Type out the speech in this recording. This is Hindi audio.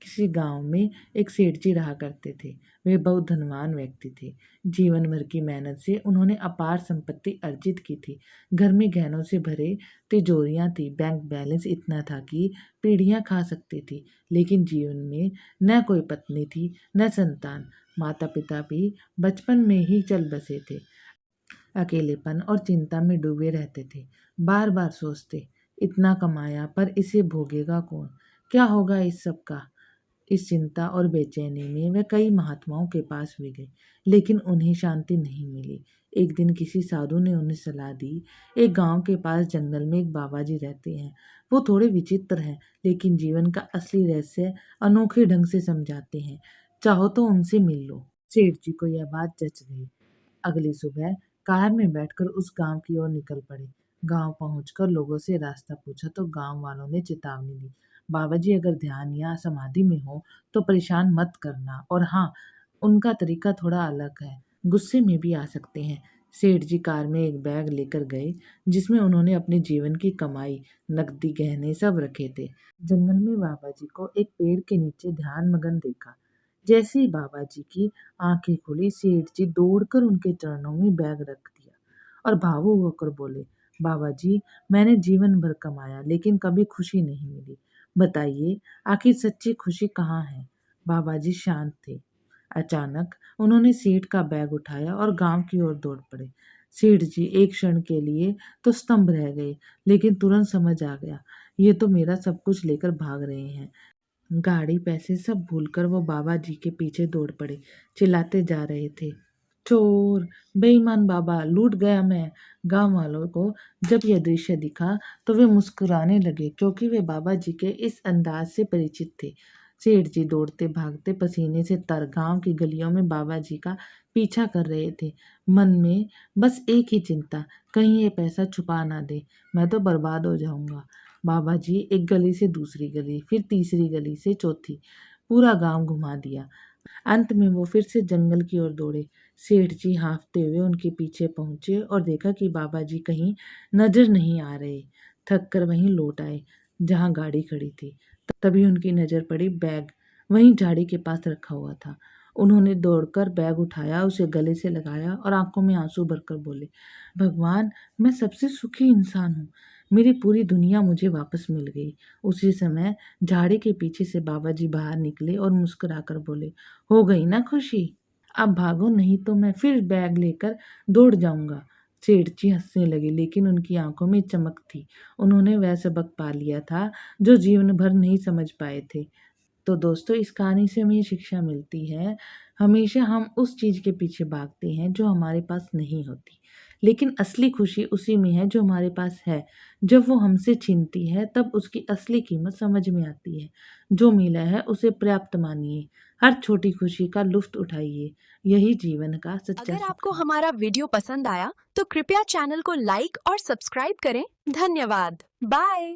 किसी गांव में एक सेठ जी रहा करते थे। वे बहुत धनवान व्यक्ति थे। जीवन भर की मेहनत से उन्होंने अपार संपत्ति अर्जित की थी। घर में गहनों से भरे तिजोरियां थी। बैंक बैलेंस इतना था कि पीढ़ियां खा सकती थी। लेकिन जीवन में न कोई पत्नी थी न संतान। माता पिता भी बचपन में ही चल बसे थे। अकेलेपन और चिंता में डूबे रहते थे। बार बार सोचते, इतना कमाया पर इसे भोगेगा कौन? क्या होगा इस सब का? इस चिंता और बेचैनी में वे कई महात्माओं के पास भी गए, लेकिन उन्हें शांति नहीं मिली। एक दिन किसी साधु ने उन्हें सलाह दी, एक गांव के पास जंगल में एक बाबा जी रहते हैं। वो थोड़े विचित्र हैं, लेकिन जीवन का असली रहस्य अनोखे ढंग से समझाते हैं। चाहो तो उनसे मिल लो। सेठ जी को यह बात जच गई। अगली सुबह कार में बैठकर उस गांव की ओर निकल पड़े। गांव पहुंचकर लोगों से रास्ता पूछा तो गांव वालों ने चेतावनी दी, बाबा जी अगर ध्यान या समाधि में हो तो परेशान मत करना, और हाँ, उनका तरीका थोड़ा अलग है, गुस्से में भी आ सकते हैं। सेठ जी कार में एक बैग लेकर गए जिसमें उन्होंने अपने जीवन की कमाई, नकदी, गहने सब रखे थे। जंगल में बाबा जी को एक पेड़ के नीचे ध्यान मगन देखा। जैसे ही बाबा जी की आंखें खुली, सेठ जी दौड़कर उनके चरणों में बैग रख दिया और भावुक होकर बोले, बाबा जी, मैंने जीवन भर कमाया लेकिन कभी खुशी नहीं मिली। बताइए, आखिर सच्ची खुशी कहाँ है? बाबा जी शांत थे। अचानक उन्होंने सेठ का बैग उठाया और गांव की ओर दौड़ पड़े। सेठ जी एक क्षण के लिए तो स्तंभ रह गए, लेकिन तुरंत समझ आ गया, ये तो मेरा सब कुछ लेकर भाग रहे हैं। गाड़ी, पैसे सब भूलकर वो बाबा जी के पीछे दौड़ पड़े, चिल्लाते जा रहे थे, चोर, बेईमान बाबा, लूट गया मैं। गांव वालों को जब यह दृश्य दिखा तो वे मुस्कुराने लगे, क्योंकि वे बाबा जी के इस अंदाज से परिचित थे। सेठ जी दौड़ते भागते पसीने से तर गांव की गलियों में बाबा जी का पीछा कर रहे थे। मन में बस एक ही चिंता, कहीं ये पैसा छुपा ना दे, मैं तो बर्बाद हो जाऊंगा। बाबा जी एक गली से दूसरी गली, फिर तीसरी गली से चौथी, पूरा गांव घुमा दिया। अंत में वो फिर से जंगल की ओर दौड़े। सेठ जी हाँफते हुए उनके पीछे पहुंचे और देखा कि बाबा जी कहीं नजर नहीं आ रहे। थक कर वहीं लौट आए जहां गाड़ी खड़ी थी। तभी उनकी नजर पड़ी बैग, वहीं झाड़ी के पास रखा हुआ था। उन्होंने दौड़कर बैग उठाया, उसे गले से लगाया और आंखों में आंसू भरकर बोले, भगवान, मैं सबसे सुखी इंसान हूँ, मेरी पूरी दुनिया मुझे वापस मिल गई। उसी समय झाड़ी के पीछे से बाबा जी बाहर निकले और मुस्कुराकर बोले, हो गई ना खुशी? अब भागो, नहीं तो मैं फिर बैग लेकर दौड़ जाऊंगा। सेठ जी हंसने लगे, लेकिन उनकी आंखों में चमक थी। उन्होंने वह सबक पा लिया था जो जीवन भर नहीं समझ पाए थे। तो दोस्तों, इस कहानी से हमें ये शिक्षा मिलती है, हमेशा हम उस चीज़ के पीछे भागते हैं जो हमारे पास नहीं होती, लेकिन असली खुशी उसी में है जो हमारे पास है। जब वो हमसे छिनती है तब उसकी असली कीमत समझ में आती है। जो मिला है उसे पर्याप्त मानिए, हर छोटी खुशी का लुत्फ उठाइए, यही जीवन का सच्चा अगर सुख आपको है। हमारा वीडियो पसंद आया तो कृपया चैनल को लाइक और सब्सक्राइब करें। धन्यवाद। बाय।